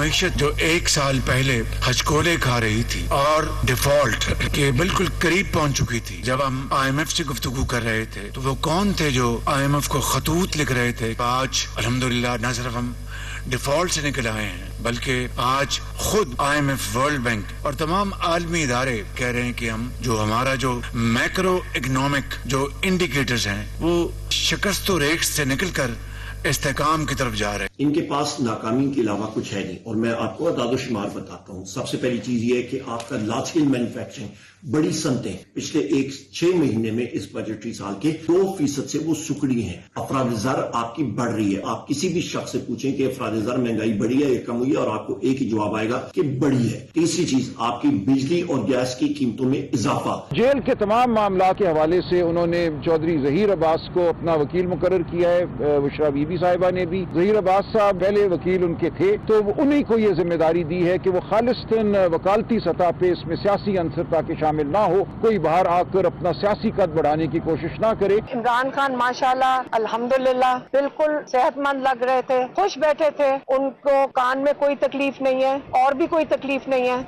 मईशत जो 1 साल पहले हचकोले खा रही थी और डिफॉल्ट के बिल्कुल करीब पहुंच चुकी थी, जब हम IMF से गुफ्तगू कर रहे थे तो वो कौन थे जो IMF को खतूत लिख रहे थे? आज अल्हम्दुलिल्लाह न सिर्फ हम डिफॉल्ट से निकल आए हैं, बल्कि आज खुद IMF, वर्ल्ड बैंक और तमाम आलमी इदारे कह रहे हैं कि हम जो हमारा जो मैक्रो इकोनॉमिक जो इंडिकेटर्स हैं वो शिकस्त रेट से निकलकर इस्तेकाम की तरफ जा रहे हैं। इनके पास नाकामी के अलावा कुछ है नहीं, और मैं आपको अदाद-ओ-शुमार बताता हूँ। सबसे पहली चीज ये है कि आपका लार्ज स्केल मैन्युफैक्चरिंग, बड़ी सनतें पिछले 6 महीने में इस बजटरी साल के 2% से वो सुकड़ी हैं। अफराद-ए-ज़र आपकी बढ़ रही है। आप किसी भी शख्स से पूछें कि अफराद-ए-ज़र महंगाई बढ़ी है या कम हुई है, और आपको एक ही जवाब आएगा कि बढ़ी है। तीसरी चीज, आपकी बिजली और गैस की कीमतों में इजाफा। जेल के तमाम मामला के हवाले से उन्होंने चौधरी जहीर अब्बास को अपना वकील मुकर्रर किया है। बुशरा बीबी साहिबा ने भी, जहीर अब्बास साहब पहले वकील उनके थे, तो उन्हीं को ये जिम्मेदारी दी है कि वो खालिस्तन वकालती सतह पे इसमें सियासी अंसर ताकि शामिल ना हो, कोई बाहर आकर अपना सियासी कद बढ़ाने की कोशिश ना करे। इमरान खान माशाल्लाह अल्हम्दुलिल्लाह बिल्कुल सेहतमंद लग रहे थे, खुश बैठे थे, उनको कान में कोई तकलीफ नहीं है और भी कोई तकलीफ नहीं है।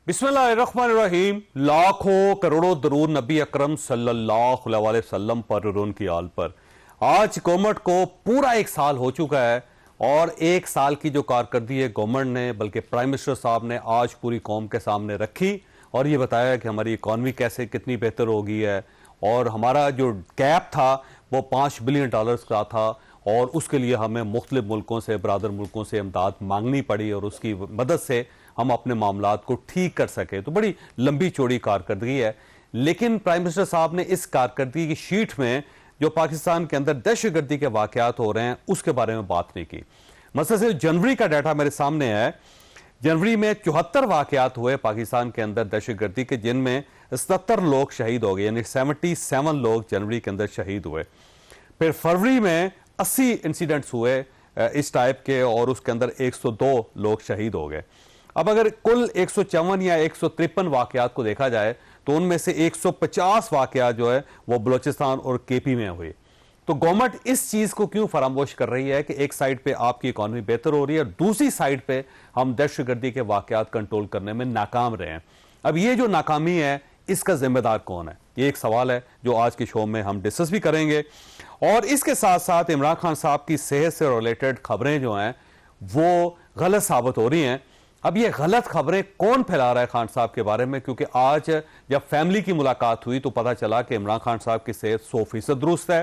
बिस्मिल्लाहिर्रहमानिर्रहीम। लाखों करोड़ों दरूद नबी अकरम सल्लल्लाहु अलैहि वसल्लम पर और उनकी आल पर। आज गवर्नमेंट को पूरा 1 साल हो चुका है, और 1 साल की जो कारकर्दगी है गवर्नमेंट ने, बल्कि प्राइम मिनिस्टर साहब ने आज पूरी कौम के सामने रखी और ये बताया कि हमारी इकॉनमी कैसे कितनी बेहतर हो गई है, और हमारा जो गैप था वो $5 बिलियन का था, और उसके लिए हमें मुख्तलिफ मुल्कों से, बरादर मुल्कों से इमदाद मांगनी पड़ी, और उसकी मदद से हम अपने मामलात को ठीक कर सके। तो बड़ी लंबी चौड़ी कारकर्दगी है, लेकिन प्राइम मिनिस्टर साहब ने इस कारकर्दगी की शीट में जो पाकिस्तान के अंदर दहशतगर्दी के वाकयात हो रहे हैं उसके बारे में बात नहीं की। मसलन सिर्फ जनवरी का डाटा मेरे सामने है, जनवरी में 74 वाकयात हुए पाकिस्तान के अंदर दहशतगर्दी के, जिनमें 77 लोग शहीद हो गए, यानी 77 लोग जनवरी के अंदर शहीद हुए। फिर फरवरी में 80 इंसिडेंट्स हुए इस टाइप के, और उसके अंदर 102 लोग शहीद हो गए। अब अगर कुल 154 या 153 वाकयात को देखा जाए तो उनमें से 150 वाकयात जो है वो बलूचिस्तान और KP में हुए। तो गवर्नमेंट इस चीज को क्यों फरामोश कर रही है कि एक साइड पे आपकी इकॉनमी बेहतर हो रही है, दूसरी साइड पे हम दहशतगर्दी के वाकयात कंट्रोल करने में नाकाम रहे हैं। अब ये जो नाकामी है इसका जिम्मेदार कौन है, ये एक सवाल है जो आज के शो में हम डिस्कस भी करेंगे। और इसके साथ साथ इमरान खान साहब की सेहत से रिलेटेड खबरें जो हैं वो गलत साबित हो रही हैं। अब ये गलत खबरें कौन फैला रहा है खान साहब के बारे में, क्योंकि आज जब फैमिली की मुलाकात हुई तो पता चला कि इमरान खान साहब की सेहत 100% दुरुस्त है,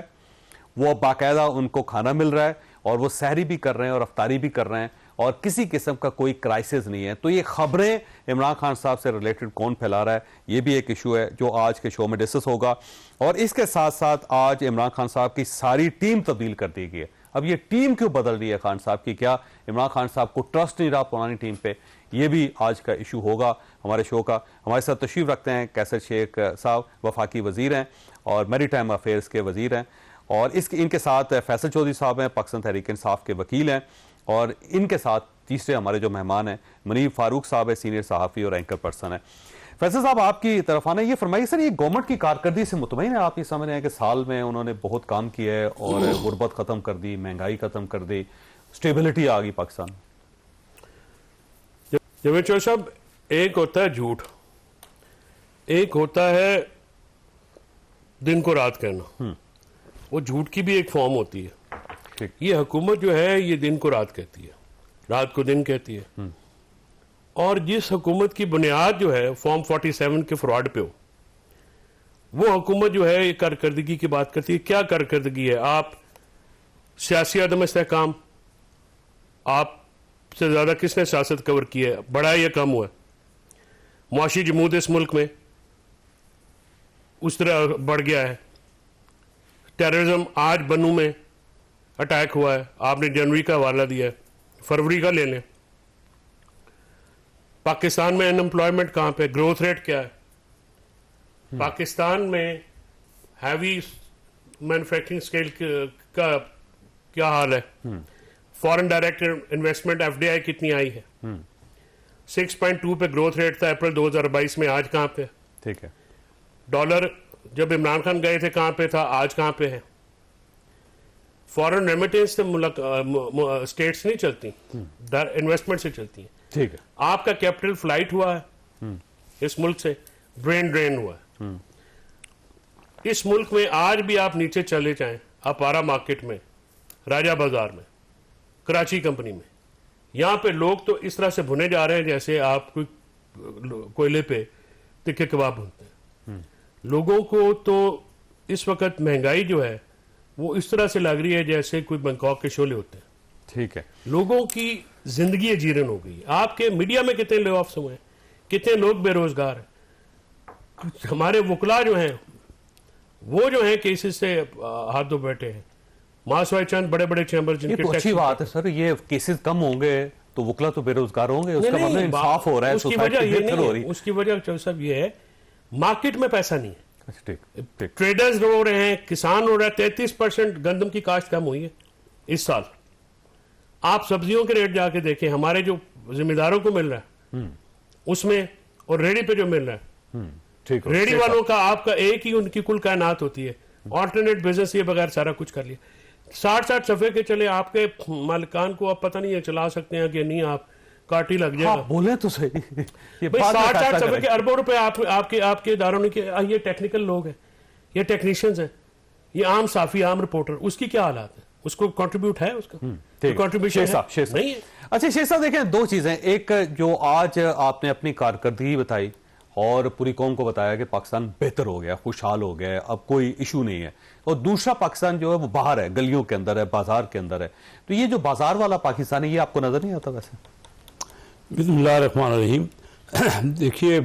वो बाकायदा उनको खाना मिल रहा है, और वो सहरी भी कर रहे हैं और अफ्तारी भी कर रहे हैं, और किसी किस्म का कोई क्राइसिस नहीं है। तो ये खबरें इमरान खान साहब से रिलेटेड कौन फैला रहा है, ये भी एक इशू है जो आज के शो में डिस्कस होगा। और इसके साथ साथ आज इमरान खान साहब की सारी टीम तब्दील कर दी गई है। अब ये टीम क्यों बदल रही है खान साहब की, क्या इमरान खान साहब को ट्रस्ट नहीं रहा पुरानी टीम पे, ये भी आज का इशू होगा हमारे शो का। हमारे साथ तशरीफ रखते हैं कैसर शेख साहब, वफाकी वजीर हैं और मैरीटाइम अफेयर्स के वजीर हैं, और इनके साथ फैसल चौधरी साहब हैं, पाकिस्तान तहरीक इंसाफ के वकील हैं, और इनके साथ तीसरे हमारे जो मेहमान हैं मुनीब फारूक साहब है, सीनियर सहाफ़ी और एंकर पर्सन है। फैसल साहब आपकी तरफ आना, ये फरमाइए सर, ये गवर्नमेंट की कारकर्दगी से मुतमईन है आप? ये समझ रहे हैं कि साल में उन्होंने बहुत काम किया है और गुर्बत खत्म कर दी, महंगाई खत्म कर दी, स्टेबिलिटी आ गई पाकिस्तान? जवेद चौधरी साहब, एक होता है झूठ, एक होता है दिन को रात कहना। वो झूठ की भी एक फॉर्म होती है। ये हुकूमत जो है ये दिन को रात कहती है, रात को दिन कहती है। और जिस हुकूमत की बुनियाद जो है फॉर्म 47 के फ्रॉड पे हो, वो हुकूमत जो है ये कारकर्दगी की बात करती है। क्या कारकर्दगी है? आप सियासी अदम इस्तेहकाम, आपसे ज्यादा किसने सियासत कवर की है, बड़ा है या कम हुआ है? मुआशी जमूद इस मुल्क में उस तरह बढ़ गया है। टेररिज्म, आज बनू में अटैक हुआ है, आपने जनवरी का हवाला दिया है, फरवरी का ले लें। पाकिस्तान में अनएम्प्लॉयमेंट कहां पे, ग्रोथ रेट क्या है? पाकिस्तान में हैवी मैन्युफैक्चरिंग स्केल का क्या हाल है? फॉरेन डायरेक्ट इन्वेस्टमेंट FDI कितनी आई है? 6.2 पे ग्रोथ रेट था अप्रैल 2022 में, आज कहां पे? ठीक है। डॉलर जब इमरान खान गए थे कहां पे था, आज कहां पे है? फॉरेन रेमिटेंस से स्टेट्स नहीं चलती, इन्वेस्टमेंट से चलती है। ठीक है, आपका कैपिटल फ्लाइट हुआ है इस मुल्क से, ब्रेन ड्रेन हुआ है। इस मुल्क में आज भी आप नीचे चले जाएं, अपारा मार्केट में, राजा बाजार में, कराची कंपनी में, यहां पे लोग तो इस तरह से भुने जा रहे हैं जैसे आप कोई कोयले पे तिक्के कबाब भुनते हैं। लोगों को तो इस वक्त महंगाई जो है वो इस तरह से लग रही है जैसे कोई बैंकॉक के शोले होते हैं। ठीक है, लोगों की जिंदगी जीरन हो गई। आपके मीडिया में कितने ले ऑफ्स हुए हैं, कितने लोग बेरोजगार हैं। हमारे वकला जो हैं वो जो हैं केसेस से हाथ धो बैठे हैं। मासवाई चंद बड़े बड़े चैम्बर ये जिनके तो अच्छी बात है सर, ये केसेस कम होंगे तो वकला तो बेरोजगार होंगे, उसका मतलब इंसाफ हो रहा है, उसकी वजह सोसाइटी ये बेहतर नहीं हो रही है, है। उसकी वजह सब ये है मार्केट में पैसा नहीं है। अच्छा, ठीक ठीक। ट्रेडर्स रो रहे हैं, किसान रो रहे हैं। 33% गंदम की काश्त कम हुई है इस साल। आप सब्जियों के रेट जाके देखें, हमारे जो जिम्मेदारों को मिल रहा है उसमें और रेडी पे जो मिल रहा है, ठीक है, रेडी वालों का आपका एक ही उनकी कुल कायनात होती है। ऑल्टरनेट बिजनेस ये बगैर सारा कुछ कर लिया। 60-60 सफे के चले आपके मालिकान को, आप पता नहीं है चला सकते हैं कि नहीं, आप काटी लग जाएगा। हाँ, बोले तो सही। ये भाई बाद में 60-60 फैसला सफे करेंगे। के अरबों रुपए आपके इदारों ने किए। ये टेक्निकल लोग हैं, ये टेक्नीशियंस हैं, ये आम साफी, आम रिपोर्टर, उसकी क्या हालात है? उसको कंट्रीब्यूट है उसका ठीक। कंट्रीब्यूशन शेख साहब। नहीं है। अच्छा शेख साहब, देखें दो चीजें, एक जो आज आपने अपनी कारकर्दगी बताई और पूरी कौम को बताया कि पाकिस्तान बेहतर हो गया, खुशहाल हो गया, अब कोई इशू नहीं है, और दूसरा पाकिस्तान जो है वो बाहर है, गलियों के अंदर है, बाजार के अंदर है। तो ये जो बाजार वाला पाकिस्तान है, ये आपको नजर नहीं आता वैसे? बिस्मिल्लाहिर्रहमानिर्रहीम। देखिए,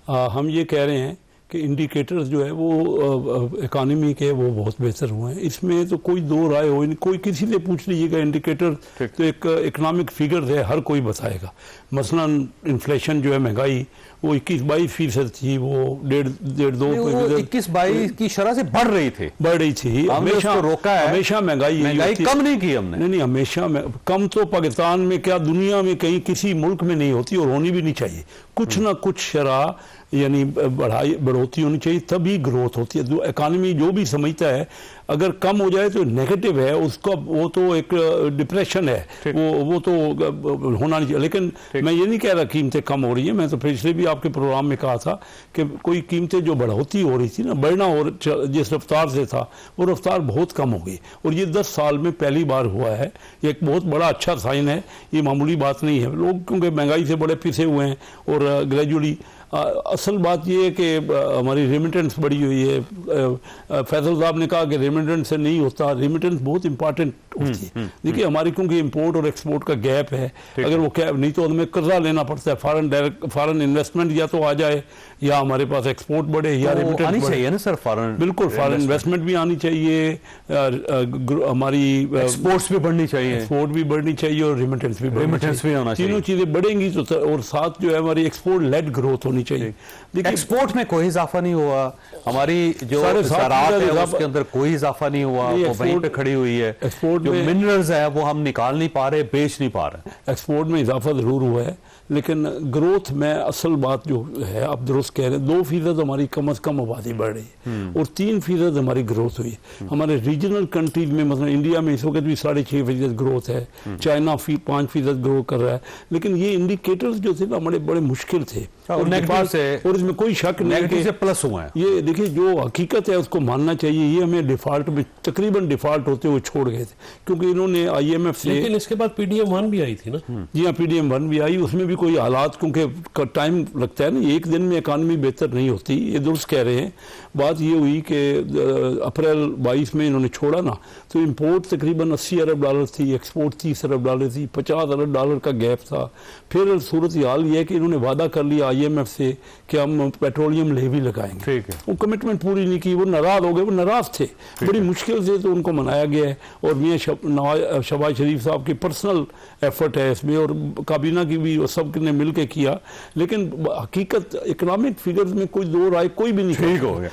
हम ये कह रहे हैं कि इंडिकेटर्स जो है वो इकानमी के वो बहुत बेहतर हुए हैं, इसमें तो कोई दो राय हो नहीं। कोई किसी से पूछ लीजिएगा इंडिकेटर तो एक इकनॉमिक फिगर है, हर कोई बताएगा। मसलन इन्फ्लेशन जो है, महंगाई वो 21-22% थी, वो 1.5-2 21-22 की शरह से बढ़ रही थी, हमेशा रोका है, हमेशा महंगाई कम नहीं की हमने। नहीं, हमेशा कम तो पाकिस्तान में क्या दुनिया में कहीं किसी मुल्क में नहीं होती और होनी भी नहीं चाहिए। कुछ ना कुछ शरह यानी बढ़ोतरी होनी चाहिए, तभी ग्रोथ होती है। जो इकानमी जो भी समझता है अगर कम हो जाए तो नेगेटिव है उसका, वो तो एक डिप्रेशन है, वो तो होना नहीं चाहिए। लेकिन मैं ये नहीं कह रहा कीमतें कम हो रही हैं। मैं तो पिछले भी आपके प्रोग्राम में कहा था कि कोई कीमतें जो बढ़ोतरी हो रही थी ना, बढ़ना और जिस रफ्तार से था वो रफ्तार बहुत कम हो गई, और ये 10 साल में पहली बार हुआ है। ये एक बहुत बड़ा अच्छा साइन है, ये मामूली बात नहीं है। लोग क्योंकि महंगाई से बड़े पिसे हुए हैं और ग्रेजुअली असल बात यह है कि हमारी रेमिटेंस बढ़ी हुई है। फैसल साहब ने कहा कि रेमिटेंस से नहीं होता, रेमिटेंस बहुत इंपॉर्टेंट होती है। देखिए हमारी क्योंकि इंपोर्ट और एक्सपोर्ट का गैप है, अगर वो क्या नहीं तो हमें कर्जा लेना पड़ता है। फॉरेन इन्वेस्टमेंट या तो आ जाए या हमारे पास एक्सपोर्ट बढ़े या रेमिटेंस आनी चाहिए ना सर, फॉरेन, बिल्कुल फॉरेन इन्वेस्टमेंट भी आनी चाहिए, हमारी एक्सपोर्ट्स भी बढ़नी चाहिए, एक्सपोर्ट भी बढ़नी चाहिए और रेमिटेंस भी होना चाहिए। तीनों चीजें बढ़ेंगी तो, और साथ जो है हमारी एक्सपोर्ट लेड ग्रोथ होनी चाहिए। देखिए एक्सपोर्ट में कोई इजाफा नहीं हुआ, हमारी जो ज़राअत है उसके अंदर कोई इजाफा नहीं हुआ, वो वहीं पे खड़ी हुई है। एक्सपोर्ट जो मिनरल्स है वो हम निकाल नहीं पा रहे, बेच नहीं पा रहे। एक्सपोर्ट में इजाफा जरूर हुआ है, लेकिन ग्रोथ में असल बात जो है आप दुरुस्त कह रहे हैं, 2% हमारी कम अज कम आबादी बढ़ रही है और 3% हमारी ग्रोथ हुई है। हमारे रीजनल कंट्रीज में मतलब इंडिया में इस वक्त भी 6.5% ग्रोथ है, चाइना 5% ग्रो कर रहा है। लेकिन ये इंडिकेटर्स जो थे ना बड़े मुश्किल थे और इसमें कोई शक नहीं कि प्लस हुआ है। ये देखिए जो हकीकत है उसको मानना चाहिए। ये हमें डिफॉल्ट में तकरीबन डिफॉल्ट होते हुए छोड़ गए थे क्योंकि इन्होंने IMF से, लेकिन इसके बाद PDM-1 भी आई थी ना। जी हाँ, PDM-1 भी आई, उसमें भी कोई हालात क्योंकि टाइम लगता है ना, एक दिन में इकानमी बेहतर नहीं होती, ये दुरुस्त कह रहे हैं। बात ये हुई कि अप्रैल 22 में इन्होंने छोड़ा ना, तो इंपोर्ट तकरीबन $80 अरब थी, एक्सपोर्ट $30 अरब थी, $50 अरब का गैप था। फिर सूरत हाल ये है कि इन्होंने वादा कर लिया IMF से कि हम पेट्रोलियम लेवी लगाएंगे, ठीक है। वो कमिटमेंट पूरी नहीं की, वो नाराज हो गए, वो नाराज थे बड़ी मुश्किल से, तो उनको मनाया गया है। और मियां शहबाज शरीफ साहब की पर्सनल एफर्ट है इसमें और काबीना की भी, सब ने मिल के किया। लेकिन हकीकत इकोनॉमिक फिगर्स में कोई दो राय कोई भी नहीं, ठीक हो गया।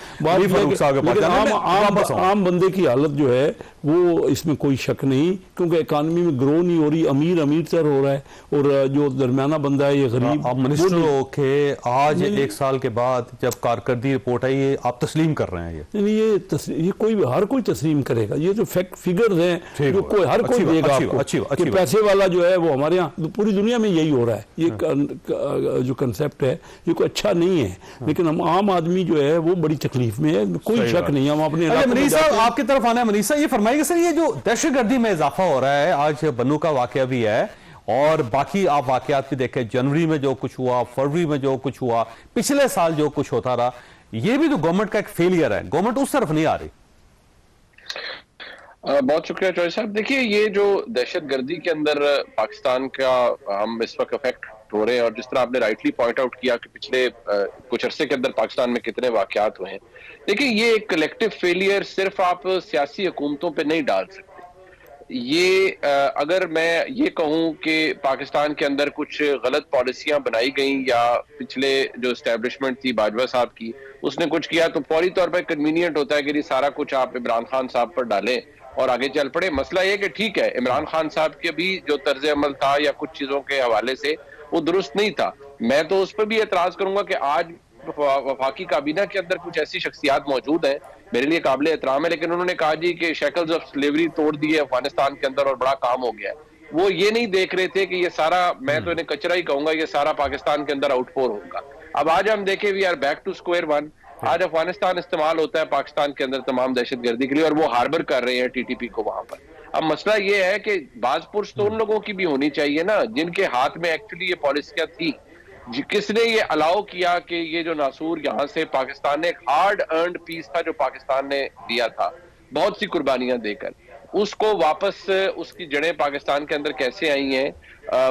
आम बंदे की हालत जो है वो इसमें कोई शक नहीं, क्योंकि इकानमी में ग्रो नहीं हो रही, अमीर अमीर तर हो रहा है और जो दरमियाना बंदा है ये गरीब। आप मिनिस्टर होके आज एक साल के बाद जब कारकर्दगी रिपोर्ट आई, ये आप तस्लीम कर रहे हैं? ये कोई हर कोई तस्लीम करेगा, ये जो फैक्ट फिगर्स हैं जो कोई हर कोई देगा आपको कि पैसे वाला जो है वो हमारे यहाँ पूरी दुनिया में यही हो रहा है। ये जो कंसेप्ट है ये कोई अच्छा नहीं है, लेकिन हम आम आदमी जो है वो बड़ी तकलीफ में है, कोई शक नहीं। हम अपने मनीष साहब आपकी तरफ आना है। मनीष साहब ये फरमाइएगा सर, ये जो दहशतगर्दी में इजाफा हो रहा है, आज बन्नू का वाकया भी है और बाकी आप वाकयात भी देखें, जनवरी में जो कुछ हुआ, फरवरी में जो कुछ हुआ, पिछले साल जो कुछ होता रहा, ये भी तो गवर्नमेंट का एक फेलियर है। गवर्नमेंट उस तरफ नहीं आ रही। बहुत शुक्रिया चौधरी साहब। देखिए, ये जो दहशतगर्दी के अंदर पाकिस्तान का हम इस वक्त अफेक्ट हो रहे हैं, और जिस तरह आपने राइटली पॉइंट आउट किया कि पिछले कुछ अरसे के अंदर पाकिस्तान में कितने वाकयात हुए हैं, देखिए ये एक कलेक्टिव फेलियर सिर्फ आप सियासी हुकूमतों पे नहीं डाल सकते। ये अगर मैं ये कहूं कि पाकिस्तान के अंदर कुछ गलत पॉलिसियां बनाई गई या पिछले जो एस्टेब्लिशमेंट थी बाजवा साहब की उसने कुछ किया, तो फौरी तौर पर कन्वीनियंट होता है कि सारा कुछ आप इमरान खान साहब पर डालें और आगे चल पड़े। मसला ये कि ठीक है, इमरान खान साहब के भी जो तर्ज अमल था या कुछ चीजों के हवाले से वो दुरुस्त नहीं था। मैं तो उस पर भी एतराज करूंगा कि आज वफाकी काबीना के अंदर कुछ ऐसी शख्सियात मौजूद हैं, मेरे लिए काबिल एहतराम है, लेकिन उन्होंने कहा जी कि शैकल्स ऑफ स्लेवरी तोड़ दी है अफगानिस्तान के अंदर और बड़ा काम हो गया है। वो ये नहीं देख रहे थे कि ये सारा, मैं तो इन्हें कचरा ही कहूंगा, ये सारा पाकिस्तान के अंदर आउटपोर होगा। अब आज हम देखें, we are back to square one. आज अफगानिस्तान इस्तेमाल होता है पाकिस्तान के अंदर तमाम दहशतगर्दी के लिए, और वो हार्बर कर रहे हैं टीटीपी को वहां पर। अब मसला ये है कि बाज पुरुष तो उन लोगों की भी होनी चाहिए ना जिनके हाथ में एक्चुअली ये पॉलिसियां थी। किसने ये अलाउ किया कि ये जो नासूर यहाँ से पाकिस्तान ने, एक हार्ड अर्नड पीस था जो पाकिस्तान ने दिया था बहुत सी कुर्बानियां देकर, उसको वापस उसकी जड़ें पाकिस्तान के अंदर कैसे आई हैं,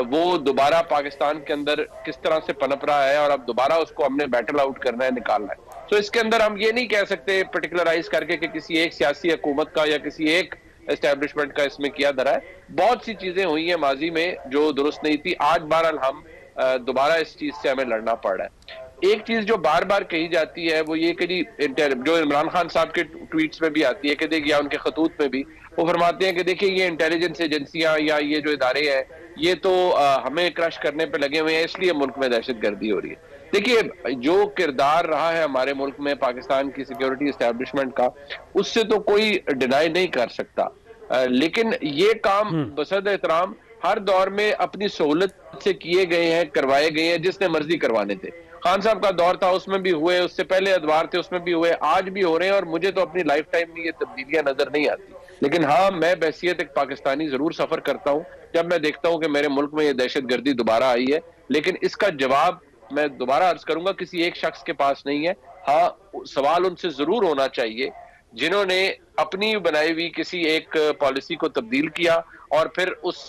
वो दोबारा पाकिस्तान के अंदर किस तरह से पनप रहा है, और अब दोबारा उसको हमने बैटल आउट करना है, निकालना है। तो इसके अंदर हम ये नहीं कह सकते पर्टिकुलराइज करके कि किसी एक सियासी हुकूमत का या किसी एक एस्टेब्लिशमेंट का इसमें किया धरा है। बहुत सी चीजें हुई हैं माजी में जो दुरुस्त नहीं थी। आज बहरहाल हम दोबारा इस चीज से हमें लड़ना पड़ रहा है। एक चीज जो बार बार कही जाती है वो ये कि जी, जो इमरान खान साहब के ट्वीट्स में भी आती है कि देखिए, या उनके खतूत में भी वो फरमाते हैं कि देखिए ये इंटेलिजेंस एजेंसियां या ये जो इदारे हैं ये तो हमें क्रश करने पे लगे हुए हैं, इसलिए मुल्क में दहशतगर्दी हो रही है। देखिए, जो किरदार रहा है हमारे मुल्क में पाकिस्तान की सिक्योरिटी एस्टेब्लिशमेंट का, उससे तो कोई डिनाई नहीं कर सकता, लेकिन ये काम बसद एहतराम हर दौर में अपनी सहूलत से किए गए हैं, करवाए गए हैं, जिसने मर्जी करवाने थे। खान साहब का दौर था उसमें भी हुए, उससे पहले अदवार थे उसमें भी हुए, आज भी हो रहे हैं, और मुझे तो अपनी लाइफ टाइम में ये तब्दीलियां नजर नहीं आती। लेकिन हाँ, मैं बहसियत एक पाकिस्तानी जरूर सफर करता हूँ जब मैं देखता हूँ कि मेरे मुल्क में ये दहशतगर्दी दोबारा आई है, लेकिन इसका जवाब मैं दोबारा अर्ज करूंगा किसी एक शख्स के पास नहीं है। हाँ, सवाल उनसे जरूर होना चाहिए जिन्होंने अपनी बनाई हुई किसी एक पॉलिसी को तब्दील किया और फिर उस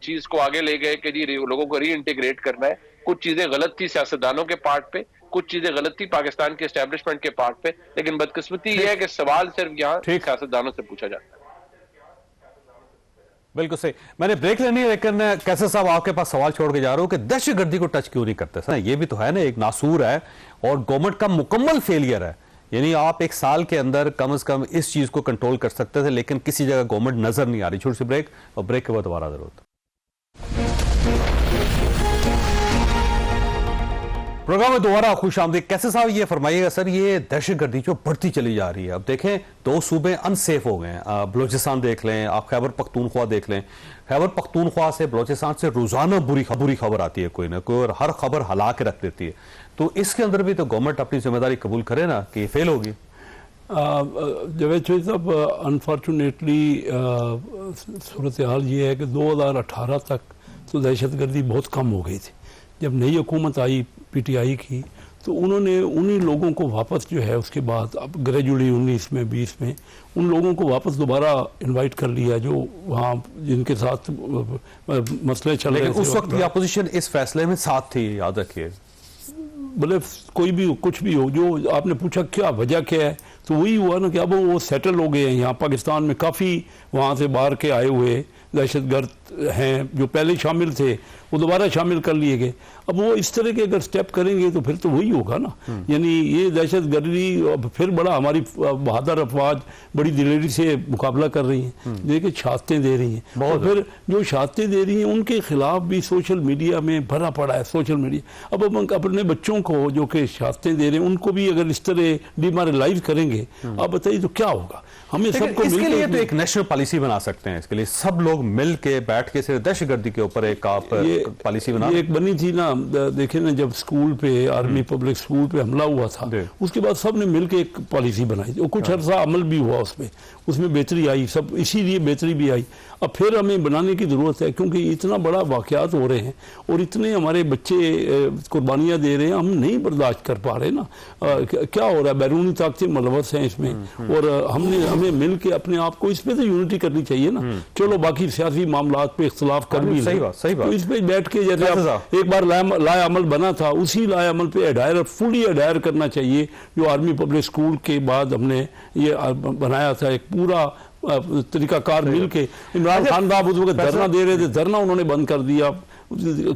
चीज को आगे ले गए कि जी लोगों को री इंटीग्रेट करना है। कुछ चीजें गलत थी सियासतदानों के पार्ट पे, कुछ चीजें गलत थी पाकिस्तान के एस्टेब्लिशमेंट के पार्ट पे, लेकिन बदकिस्मती यह है कि सवाल सिर्फ यहाँ सियासतदानों से पूछा जाता है। बिल्कुल सही। मैंने ब्रेक लेनी है, लेकिन कैसे साहब आपके पास सवाल छोड़ के जा रहा हूं कि दहशतगर्दी को टच क्यों नहीं करते सर? ये भी तो है ना, एक नासूर है और गवर्नमेंट का मुकम्मल फेलियर है। यानी आप एक साल के अंदर कम से कम इस चीज को कंट्रोल कर सकते थे, लेकिन किसी जगह गवर्नमेंट नजर नहीं आ रही। छोटी सी ब्रेक, और ब्रेक के बाद दोबारा जरूरत। प्रोग्राम में दोबारा खुश आमदीद। कैसे साहब ये फरमाइएगा सर, ये दहशतगर्दी जो बढ़ती चली जा रही है, अब देखें 2 सूबे अनसेफ हो गए हैं। बलोचिस्तान देख लें, आप खैबर पख्तूनख्वा देख लें। खैबर पख्तूनख्वा से, बलोचिस्तान से रोजाना बुरी खबर आती है कोई ना कोई, और हर खबर हला के रख देती है। तो इसके अंदर भी तो गवर्नमेंट अपनी जिम्मेदारी कबूल करे ना कि फेल होगी। जावेद चौधरी साहब, अनफॉर्चुनेटली सूरत हाल ये है कि 2018 तक तो दहशतगर्दी बहुत कम हो गई थी। जब नई हुकूमत आई पीटीआई की, तो उन्होंने उन्हीं लोगों को वापस जो है उसके बाद अब ग्रेजुअली 19 में 20 में उन लोगों को वापस दोबारा इनवाइट कर लिया जो वहाँ जिनके साथ मसले चल रहे थे। उस वक्त की अपोजिशन इस फैसले में साथ थी, याद रखिए। बोले कोई भी कुछ भी हो, जो आपने पूछा क्या वजह क्या है, तो वही हुआ ना कि अब वो सेटल हो गए हैं यहाँ पाकिस्तान में, काफ़ी वहाँ से बाहर के आए हुए दहशतगर्द हैं जो पहले शामिल थे वो दोबारा शामिल कर लिए गए। अब वो इस तरह के अगर स्टेप करेंगे तो फिर तो वही होगा ना, यानी ये दहशतगर्दी फिर बड़ा, हमारी बहादुर अफवाज बड़ी दिलेरी से मुकाबला कर रही हैं, देखिए शहादतें दे रही हैं, तो फिर जो शहादतें दे रही हैं उनके खिलाफ भी सोशल मीडिया में भरा पड़ा है सोशल मीडिया। अब हम अपने बच्चों को जो कि शहादतें दे रहे हैं उनको भी अगर इस तरह डिमोरलाइज करेंगे, आप बताइए तो क्या होगा। हमें सबको इसके लिए तो एक नेशनल पॉलिसी बना सकते हैं, इसके लिए सब लोग मिल के बैठ के सिर्फ दहशतगर्दी के ऊपर एक आप पॉलिसी बना। एक बनी थी ना, देखिए ना, जब स्कूल पे आर्मी पब्लिक स्कूल पे हमला हुआ था उसके बाद सब ने मिलकर एक पॉलिसी बनाई थी, कुछ अर्सा अमल भी हुआ उसमें बेहतरी आई, सब इसीलिए बेहतरी भी आई। अब फिर हमें बनाने की ज़रूरत है क्योंकि इतना बड़ा वाक़यात हो रहे हैं और इतने हमारे बच्चे कुर्बानियाँ दे रहे हैं, हम नहीं बर्दाश्त कर पा रहे ना। क्या हो रहा है, बैरूनी ताकतें मुलवस हैं इसमें, और हमें मिल के अपने आप को इस पर तो यूनिटी करनी चाहिए ना। चलो बाकी सियासी मामलात पे इख्तलाफ कर भी, सही बात तो इस पर बैठ के, जैसे एक बार लाए अमल बना था उसी लाए अमल पे एडायर फुली एडायर करना चाहिए, जो आर्मी पब्लिक स्कूल के बाद हमने ये बनाया था एक पूरा तरीकाकार मिल के। इमरान खान साहब उस वक्त धरना दे रहे थे, धरना उन्होंने बंद कर दिया,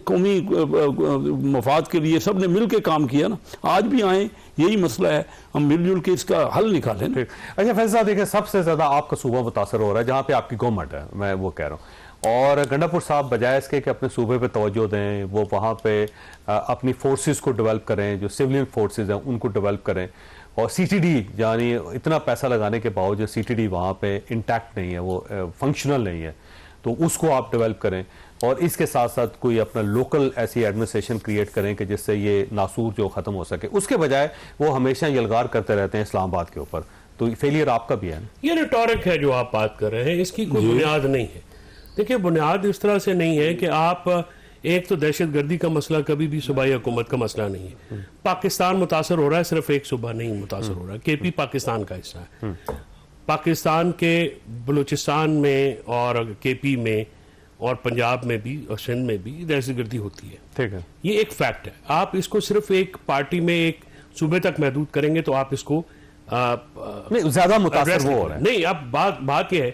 कौमी मफाद के लिए सब ने मिल के काम किया ना। आज भी आए, यही मसला है, हम मिलजुल के इसका हल निकालें। अच्छा फैज़ साहब, देखिए सबसे ज्यादा आपका सूबा मुतासर हो रहा है जहाँ पे आपकी गवर्नमेंट है, मैं वो कह रहा हूँ, और गंडापुर साहब बजाय इसके कि अपने सूबे पे तवज्जो दें, वो वहाँ पे अपनी फोर्सेस को डेवलप करें, जो सिविलियन फोर्सेस हैं उनको डेवलप करें, और सीटीडी यानी इतना पैसा लगाने के बावजूद सीटीडी वहाँ पे इंटैक्ट नहीं है, वो फंक्शनल नहीं है, तो उसको आप डेवलप करें, और इसके साथ साथ कोई अपना लोकल ऐसी एडमिनिस्ट्रेशन क्रिएट करें कि जिससे ये नासूर जो ख़त्म हो सके। उसके बजाय वो हमेशा यलगार करते रहते हैं इस्लामाबाद के ऊपर, तो फेलियर आपका भी है। ये रिटॉरिक है जो आप बात कर रहे हैं, इसकी कोई बुनियाद नहीं है। देखिए बुनियाद इस तरह से नहीं है कि आप, एक तो दहशतगर्दी का मसला कभी भी सूबाई हुकूमत का मसला नहीं है। पाकिस्तान मुतासर हो रहा है, सिर्फ एक सूबा नहीं मुतासर हो रहा है, केपी पाकिस्तान का हिस्सा है। पाकिस्तान के बलूचिस्तान में और केपी में और पंजाब में भी और सिंध में भी दहशतगर्दी होती है, ठीक है, ये एक फैक्ट है। आप इसको सिर्फ एक पार्टी में एक सूबे तक महदूद करेंगे तो आप इसको नहीं, ज्यादा मुतासर वो हो रहा है। नहीं, अब बात यह है,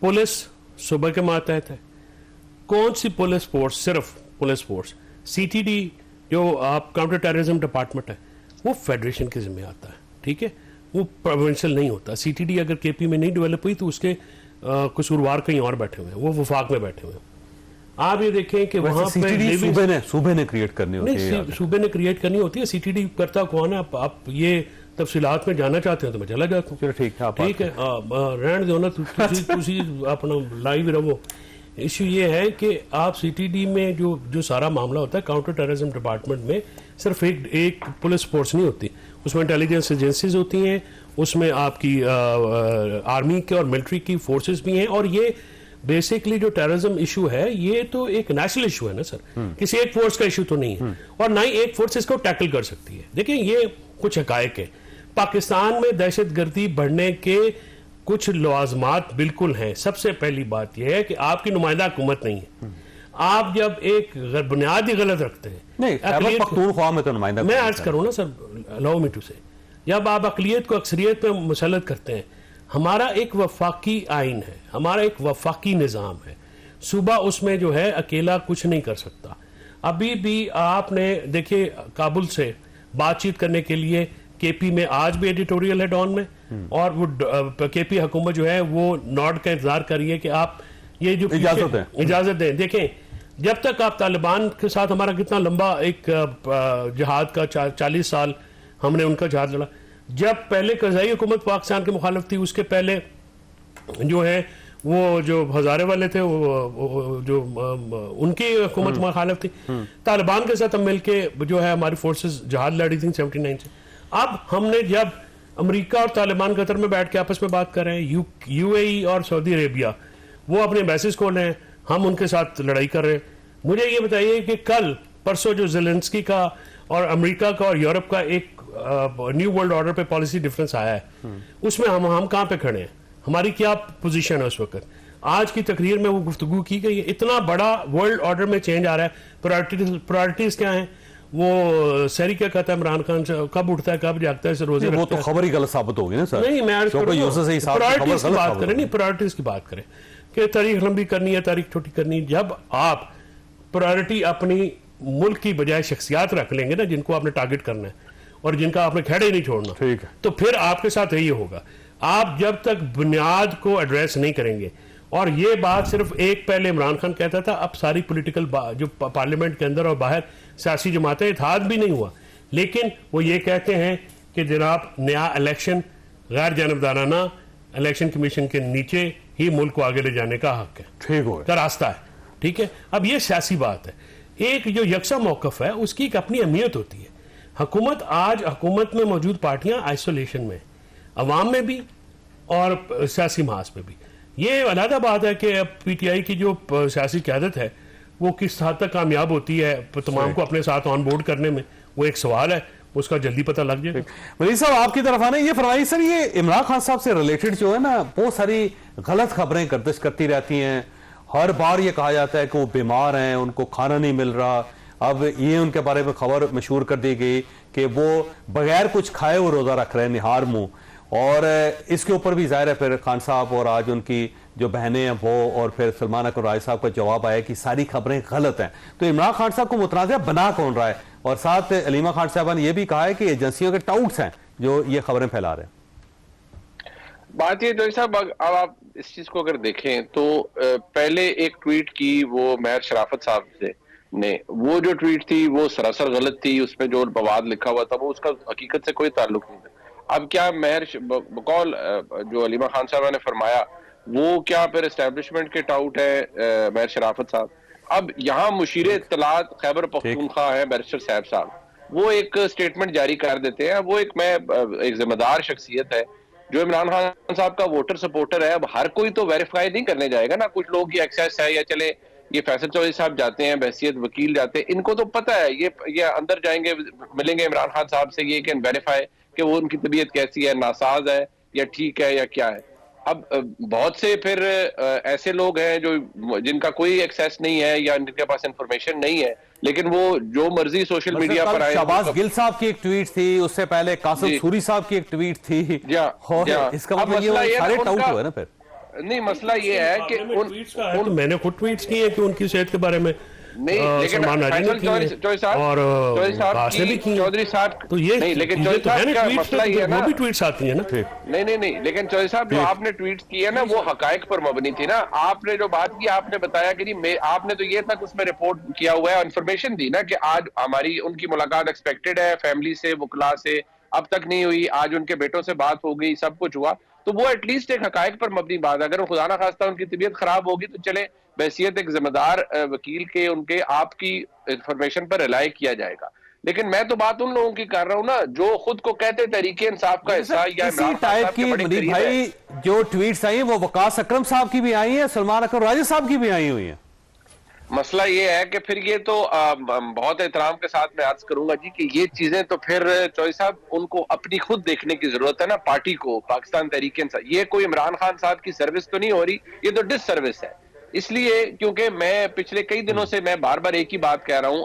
पुलिस सूबे के मातहत है, कौन सी पुलिस फोर्स, सिर्फ पुलिस फोर्स, सीटीडी जो आप काउंटर टेररिज्म डिपार्टमेंट है वो फेडरेशन के जिम्मे आता है, ठीक है, वो प्रोविंशियल नहीं होता। सीटीडी अगर केपी में नहीं डेवलप हुई तो उसके कसूरवार कहीं और बैठे हुए हैं, वो वफाक में बैठे हुए हैं। आप ये देखें कि वहां पे सूबे ने क्रिएट करनी होती है, सूबे ने क्रिएट करनी होती है। सीटीडी करता कौन है? आप ये तफसीलात में जानना चाहते हैं तो मैं चला जाता हूँ। ठीक है, रहने दो ना, तुसी अपना लाइव रहो। इश्यू ये है कि आप सीटीडी में जो सारा मामला होता है, काउंटर टेररिज्म डिपार्टमेंट में सिर्फ एक पुलिस फोर्स नहीं होती, उसमें इंटेलिजेंस एजेंसीज होती हैं, उसमें आपकी आर्मी के और मिलिट्री की फोर्सेस भी हैं, और ये बेसिकली जो टेररिज्म इशू है ये तो एक नेशनल इशू है ना सर, किसी एक फोर्स का इशू तो नहीं है, और ना ही एक फोर्स इसको टैकल कर सकती है। देखिए ये कुछ हकायक है, पाकिस्तान में दहशतगर्दी बढ़ने के कुछ लवाजमात बिल्कुल हैं। सबसे पहली बात यह है कि आपकी नुमाइंदा हुकूमत नहीं है। आप जब एक बुनियाद ही गलत रखते हैं, नहीं पख्तूनख्वा में तो नुमाइंदा, मैं अर्ज करूं ना सर, अलाउ मी टू से, जब आप अकलियत को अक्सरियत में मुसल्लत करते हैं, हमारा एक वफाकी आइन है, हमारा एक वफाकी निज़ाम है, सूबा उसमें जो है अकेला कुछ नहीं कर सकता। अभी भी आपने देखिए काबुल से बातचीत करने के लिए केपी में आज भी एडिटोरियल है डॉन में, और वो केपी हुकूमत जो है वो नॉर्ड का इंतजार करिए कि आप ये जो इजाजत दें। देखें जब तक आप तालिबान के साथ, हमारा कितना लंबा एक जिहाद का 40 साल हमने उनका जिहाद लड़ा। जब पहले कज़ाई हुकूमत पाकिस्तान के मुखालिफ थी, उसके पहले जो है वो जो हजारे वाले थे वो जो उनकी हुकूमत मुखालिफ थी, तालिबान के साथ हम मिलके जो है हमारी फोर्सेस जिहाद लड़ी थी 79 से। अब हमने जब अमेरिका और तालिबान कतर में बैठ के आपस में बात कर रहे हैं, यूएई और सऊदी अरेबिया वो अपने एम्बेसीज खोल रहे हैं, हम उनके साथ लड़ाई कर रहे हैं। मुझे ये बताइए कि कल परसों जो ज़ेलेंस्की का और अमेरिका का और यूरोप का एक न्यू वर्ल्ड ऑर्डर पे पॉलिसी डिफरेंस आया है, उसमें हम कहाँ पे खड़े हैं, हमारी क्या पोजीशन है उस वक्त? आज की तकरीर में वो गुफ्तगू की गई है, इतना बड़ा वर्ल्ड ऑर्डर में चेंज आ रहा है, प्रायोरिटीज क्या हैं? वो सहरी क्या कहता है इमरान खान से, कब उठता है कब जागता है, रोजे वो तो खबर ही गलत साबित होगी ना सर। नहीं, मैं प्रायोरिटीज की बात करें, नहीं प्रायोरिटीज की बात करें कि तारीख लंबी करनी है तारीख छोटी करनी है। जब आप प्रायोरिटी अपनी मुल्क की बजाय शख्सियात रख लेंगे ना जिनको आपने टारगेट करना है और जिनका आपने खेड़े नहीं छोड़ना, ठीक है, तो फिर आपके साथ यही होगा। आप जब तक बुनियाद को एड्रेस नहीं करेंगे, और ये बात सिर्फ एक पहले इमरान खान कहता था, अब सारी पॉलिटिकल जो पार्लियामेंट के अंदर और बाहर सियासी जमातें, इत्तेहाद भी नहीं हुआ, लेकिन वो ये कहते हैं कि जनाब नया इलेक्शन गैर जानबदाराना इलेक्शन कमीशन के नीचे ही मुल्क को आगे ले जाने का हक है, ठीक हो का रास्ता है। ठीक है, अब ये सियासी बात है। एक जो यकसा मौकफ है उसकी एक अपनी अहमियत होती है। हुकूमत आज हुकूमत में मौजूद पार्टियां आइसोलेशन में, अवाम में भी और सियासी महाज में भी। ये अलग बात है कि पीटीआई की जो सियासी क़यादत है वो किस हद तक कामयाब होती है तमाम को अपने साथ ऑन बोर्ड करने में, वो एक सवाल है, उसका जल्दी पता लग जाएगा। मलिक साहब आपकी तरफ आने ये फरमाइए सर, ये इमरान खान साहब से रिलेटेड जो है ना बहुत सारी गलत खबरें गर्दिश करती रहती हैं। हर बार ये कहा जाता है कि वो बीमार हैं, उनको खाना नहीं मिल रहा। अब ये उनके बारे में खबर मशहूर कर दी गई कि वो बगैर कुछ खाए वो रोजा रख रहे हैं, निहार मुंह। और इसके ऊपर भी जाहिर है फिर खान साहब और आज उनकी जो बहनें हैं वो और फिर सलमान अकबर राय साहब का जवाब आया कि सारी खबरें गलत हैं। तो इमरान खान साहब को मुतनाज़ा बना कौन रहा है? और साथ अलीमा खान साहबा ने यह भी कहा है कि एजेंसियों के टाउट्स हैं जो ये खबरें फैला रहे हैं। बात ये जो साहब, अब आप इस चीज को अगर देखें तो पहले एक ट्वीट की वो महर शराफत साहब से ने, वो जो ट्वीट थी वो सरासर गलत थी, उसमें जो बवाद लिखा हुआ था वो उसका हकीकत से कोई ताल्लुक नहीं था। अब क्या महर बकौल जो अलीमा खान साहब ने फरमाया वो क्या फिर एस्टेब्लिशमेंट के टाउट है महर शराफत साहब? अब यहाँ मुशीर इत्तलात खैबर पख्तूनख्वा है बैरिस्टर साहब साहब, वो एक स्टेटमेंट जारी कर देते हैं। वो एक जिम्मेदार शख्सियत है जो इमरान खान साहब का वोटर सपोर्टर है। अब हर कोई तो वेरीफाई नहीं करने जाएगा ना, कुछ लोग की एक्सेस है, या चले ये फैसल चौधरी साहब जाते हैं बहसियत वकील जाते हैं, इनको तो पता है, ये अंदर जाएंगे मिलेंगे इमरान खान साहब से, ये कैन वेरीफाई कि वो उनकी तबीयत कैसी है, नासाज है या ठीक है या क्या है। अब बहुत से फिर ऐसे लोग हैं जो जिनका कोई एक्सेस नहीं है या जिनके पास इंफॉर्मेशन नहीं है, लेकिन वो जो मर्जी सोशल मीडिया पर आए। शहबाज गिल साहब की एक ट्वीट थी, उससे पहले कासिम सूरी साहब की एक ट्वीट थी। इसका मतलब ये सारे टाउट हुए ना फिर। नहीं, मसला ये है कि मैंने खुद ट्वीट्स किए कि उनकी सेहत के बारे में नहीं, लेकिन चौधरी साहब तो ये नहीं, लेकिन चौधरी साहब का मसला ये है ना, वो भी ट्वीट्स आती है ना। नहीं, लेकिन चौधरी साहब जो आपने ट्वीट की है ना वो हकायक पर मबनी थी ना। आपने जो बात की आपने बताया कि नहीं, आपने तो ये तक उसमें रिपोर्ट किया हुआ है, इन्फॉर्मेशन दी ना कि आज हमारी उनकी मुलाकात एक्सपेक्टेड है फैमिली से, वकला से, अब तक नहीं हुई, आज उनके बेटों से बात हो गई, सब कुछ हुआ, तो वो एटलीस्ट एक हकायक पर मबनी बात। अगर खुदा ना खास्ता उनकी तबीयत खराब होगी तो चले बहसियत एक जिम्मेदार वकील के उनके आपकी इंफॉर्मेशन पर रिलाई किया जाएगा। लेकिन मैं तो बात उन लोगों की कर रहा हूं ना जो खुद को कहते तरीके इंसाफ का हिस्सा या इसी टाइप की मुनीर भाई जो ट्वीट्स आई वो वकास अकरम साहब की भी आई है, सलमान अकबर राय साहब की भी आई हुई है। मसला ये है कि फिर ये तो बहुत एहतराम के साथ मैं अर्ज करूंगा जी कि ये चीजें तो फिर चौधरी साहब उनको अपनी खुद देखने की जरूरत है ना, पार्टी को, पाकिस्तान तहरीक इंसाफ। ये कोई इमरान खान साहब की सर्विस तो नहीं हो रही, ये तो डिस सर्विस है। इसलिए क्योंकि मैं पिछले कई दिनों से मैं बार बार एक ही बात कह रहा हूं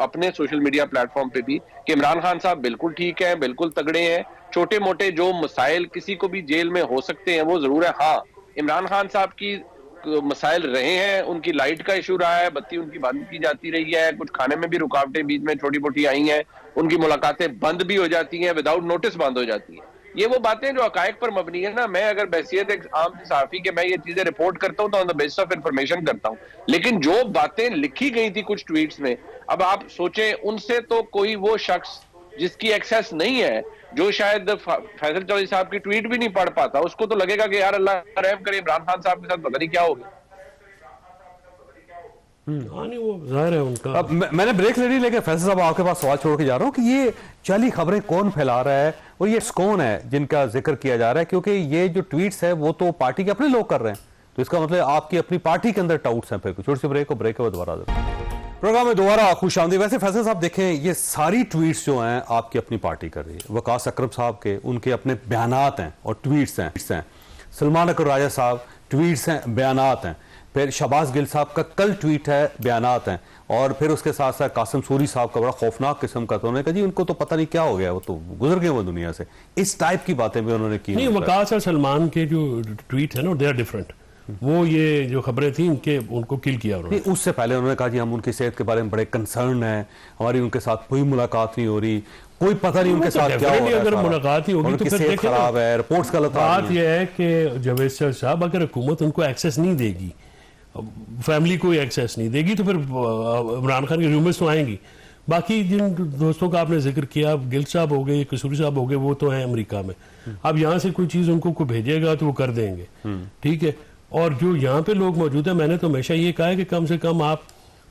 अपने सोशल मीडिया प्लेटफॉर्म पे भी कि इमरान खान साहब बिल्कुल ठीक है, बिल्कुल तगड़े हैं। छोटे मोटे जो मसाइल किसी को भी जेल में हो सकते हैं वो जरूर है। हाँ, इमरान खान साहब की मसाइल रहे हैं, उनकी लाइट का इशू रहा है, बत्ती उनकी बंद की जाती रही है, कुछ खाने में भी रुकावटें बीच में छोटी मोटी आई हैं, उनकी मुलाकातें बंद भी हो जाती हैं, विदाउट नोटिस बंद हो जाती हैं। ये वो बातें जो हकायक पर मबनी है ना। मैं अगर बहसियत एक आम सहाफी के मैं ये चीजें रिपोर्ट करता हूँ तो on the basis of information करता हूँ, लेकिन जो बातें लिखी गई थी कुछ ट्वीट्स में, अब आप सोचें उनसे तो कोई वो शख्स जिसकी एक्सेस नहीं है, जो शायद फैसल चौधरी साहब की ट्वीट भी नहीं पढ़ पाता, उसको तो लगेगा कि यार अल्लाह रहम करे इमरान खान साहब के साथ पता नहीं क्या हो गया। वो जाहिर है उनका। अब मैंने ब्रेक ले ली, लेकिन फैसल साहब आपके पास सवाल छोड़ के जा रहा हूँ कि ये जाली खबरें कौन फैला रहा है और ये कौन है जिनका जिक्र किया जा रहा है, क्योंकि ये जो ट्वीट्स है वो तो पार्टी के अपने लोग कर रहे हैं, तो इसका मतलब आपकी अपनी पार्टी के अंदर टाउट्स हैं। फिर छोटी सी ब्रेक को ब्रेक के बाद दोबारा प्रोग्राम में दोबारा खुशामदीद। वैसे फैसल साहब देखें, ये सारी ट्वीट्स जो हैं आपकी अपनी पार्टी कर रही है। वकास अकरम साहब के उनके अपने बयानात हैं और ट्वीट्स हैं, सलमान अकबर राजा साहब ट्वीट्स हैं, बयानात हैं। फिर शहबाज गिल साहब का कल ट्वीट है, बयानात हैं, और फिर उसके साथ साथ कासिम सूरी साहब का बड़ा खौफनाक किस्म का, तो उन्होंने कहा जी उनको तो पता नहीं क्या हो गया, वो तो गुजर गए वो दुनिया से। इस टाइप की बातें भी उन्होंने की। नहीं, वकास और सलमान के जो ट्वीट है ना, दे आर डिफरेंट। वो ये जो खबरें थी इनके, उनको किल किया उन्होंने। उससे पहले उन्होंने कहा जी हम उनकी सेहत के बारे में बड़े कंसर्न हैं, हमारी उनके साथ कोई मुलाकात नहीं हो रही, कोई पता नहीं उनके साथ क्या हो रहा है। अगर मुलाकात ही होगी तो फिर सेहत खराब है, रिपोर्ट्स गलत आ रही हैं। बात यह है कि जावेद साहब, अगर हुकूमत उनको एक्सेस नहीं देगी, फैमिली को एक्सेस नहीं देगी, तो फिर इमरान खान की रूमर्स तो आएंगी। बाकी जिन दोस्तों का आपने जिक्र किया, गिल साहब हो गए, कसूरी साहब हो गए, वो तो हैं अमेरिका में। अब यहाँ से कोई चीज़ उनको कोई भेजेगा तो वो कर देंगे, ठीक है। और जो यहाँ पे लोग मौजूद हैं, मैंने तो हमेशा ये कहा है कि कम से कम आप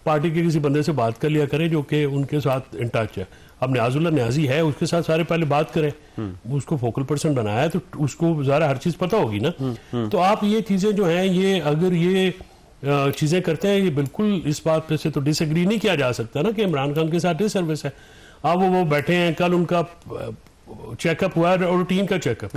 पार्टी के किसी बंदे से बात कर लिया करें जो कि उनके साथ इन टच है। अब न्याजुल्ला न्याजी है, उसके साथ सारे पहले बात करें, उसको फोकल पर्सन बनाया है तो उसको ज़रा हर चीज़ पता होगी ना। तो आप ये चीज़ें जो हैं, ये अगर ये चीज़ें करते हैं, ये बिल्कुल इस बात पे से तो डिसएग्री नहीं किया जा सकता ना कि इमरान खान के साथ डिसर्विस है। अब वो बैठे हैं, कल उनका चेकअप हुआ, रूटीन का चेकअप,